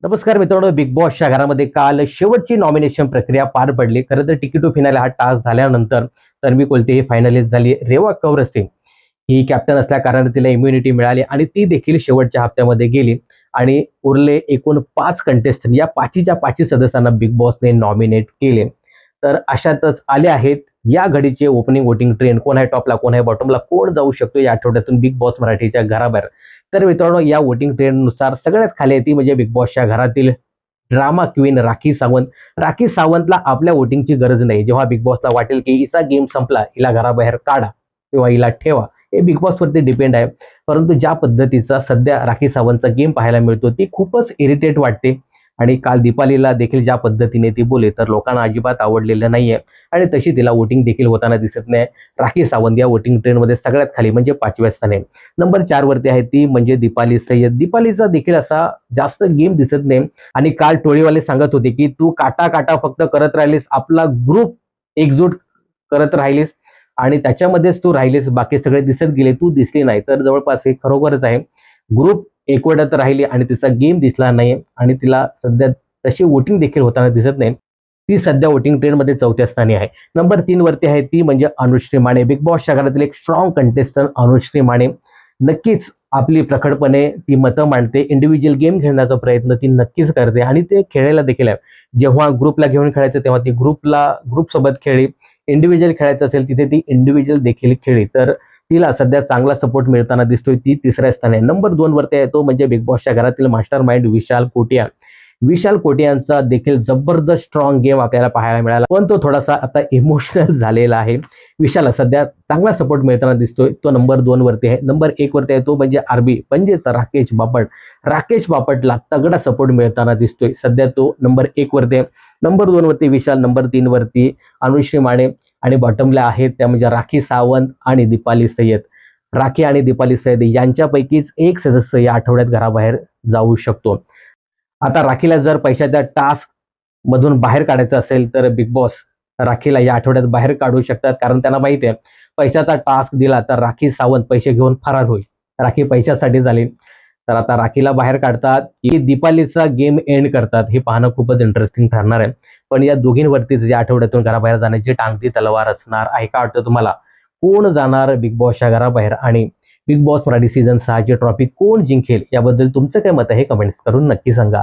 नमस्कार मित्रांनो, बिग बॉसच्या घरामध्ये काल शेवटची नॉमिनेशन प्रक्रिया पार पडली. खरं तर तिकीट टू फिनाले हा टास्क झाल्यानंतर तन्वी कोलते ही फायनलिस्ट झाली. रेवा कौरसे ही कॅप्टन असल्या कारणाने तिला इम्युनिटी मिळाली आणि ती देखील शेवटच्या हप्त्यामध्ये गेली आणि उरले एकूण 5 कंटेस्टंट. या पाचीच्या पाची सदस्यांना बिग बॉसने नॉमिनेट केले. तर अशातच आले आहेत या घडीचे ओपनिंग वोटिंग ट्रेंड. कोण आहे टॉपला, कोण आहे बॉटमला, कोण जाऊ शकतो या आठवड्यातून बिग बॉस मराठीच्या घराबाहेर. तर मित्रांनो, या वोटिंग ट्रेंडनुसार सगळ्यात खाली येते म्हणजे बिग बॉसच्या घरातील ड्रामा क्वीन राखी सावंत. राखी सावंतला आपल्या वोटिंगची गरज नाही. जेव्हा बिग बॉसला वाटेल की हिचा गेम संपला, हिला घराबाहेर काढा किंवा हिला ठेवा, हे बिग बॉसवरती डिपेंड आहे. परंतु ज्या पद्धतीचा सध्या राखी सावंतचा गेम पाहायला मिळतो ती खूपच इरिटेट वाटते. आणि काल दीपालीला देखील ज्या पद्धतीने ती बोले तर लोकांना अजिबात आवडलेलं नाहीये आणि तशी तिला वोटिंग देखील होताना दिसत नाही. राखी सावंत या वोटिंग ट्रेंडमध्ये सगळ्यात खाली म्हणजे 5व्या स्थानी. नंबर 4 वरती आहे ती म्हणजे दीपाली सय्यद. दीपालीचा देखील असा जास्त गेम दिसत नाही आणि काल टोळीवाले सांगत होते की तू काटा काटा फक्त करत राहिलीस, आपला ग्रुप एकजूट करत राहिलीस आणि त्याच्यामध्येच तू राहिलीस, बाकी सगळे दिसत गेले, तू दिसली नाही. तर जवळपास हे खरोखरच आहे, ग्रुप एकवटत राहिली आणि तिचा गेम दिसला नाही आणि तिला सध्या तशी वोटिंग देखील होताना दिसत नाही. ती सध्या वोटिंग ट्रेंडमध्ये 4थ्या स्थानी आहे. नंबर 3 वरती आहे ती म्हणजे अनुश्री माने. बिग बॉसच्या घरातील एक स्ट्रॉंग कंटेस्टंट अनुश्री माने. नक्कीच आपली प्रखरपणे ती मतं मांडते. इंडिव्हिज्युअल गेम खेळण्याचा प्रयत्न ती नक्कीच करते आणि ते खेळायला देखील आहे. जेव्हा ग्रुपला घेऊन खेळायचं तेव्हा ती ग्रुप सोबत खेळली. इंडिव्हिज्युअल खेळायचं असेल तिथे ती इंडिव्हिज्युअल देखील खेळली. तर तिला सध्या चांगला सपोर्ट मिळताना दिसतोय. ती 3ऱ्या स्थानी आहे. नंबर 2 वरती आहे तो म्हणजे बिग बॉसच्या घरातील मास्टर माइंड विशाल कोटिया. विशाल कोटियांचा देखील जबरदस्त स्ट्रॉंग गेम आपल्याला पाहायला मिळाला, पण तो थोडासा आता इमोशनल झालेला आहे. विशालला सध्या चांगला सपोर्ट मिळताना दिसतोय. तो नंबर 2 वरती आहे. नंबर 1 वरती आहे तो म्हणजे आरबी म्हणजेच राकेश बापट. राकेश बापटला तगडा सपोर्ट मिळताना दिसतोय. सध्या तो नंबर 1 वरती आहे. नंबर 2 वरती विशाल, नंबर 3 वरती अनुश्री माने आणि बॉटमला आहेत त्या म्हणजे राखी सावंत आणि दीपाली सय्यद. राखी आणि दीपाली सय्यद यांच्यापैकीच एक सदस्य या आठवड्यात घराबाहेर जाऊ शकतो. आता राखीला जर पैशाच्या टास्क मधून बाहेर काढायचं असेल तर बिग बॉस राखीला या आठवड्यात बाहेर काढू शकतात, कारण त्यांना माहिती आहे पैशाचा टास्क दिला तर राखी सावंत पैसे घेऊन फरार होईल. राखी पैशासाठी झाली. तर आता राखीला बाहेर काढतात की दीपालीचा गेम एंड करतात हे पाहणं खूपच इंटरेस्टिंग ठरणार आहे. पण या दोघींवरतीच या आठवड्यातून घराबाहेर जाण्याची टांगती तलवार असणार आहे. का वाटतं तुम्हाला, कोण जाणार बिग बॉसच्या घराबाहेर आणि बिग बॉस मराठी सीझन 6 ची ट्रॉफी कोण जिंकेल याबद्दल तुमचं काय मत आहे हे कमेंट्स करून नक्की सांगा.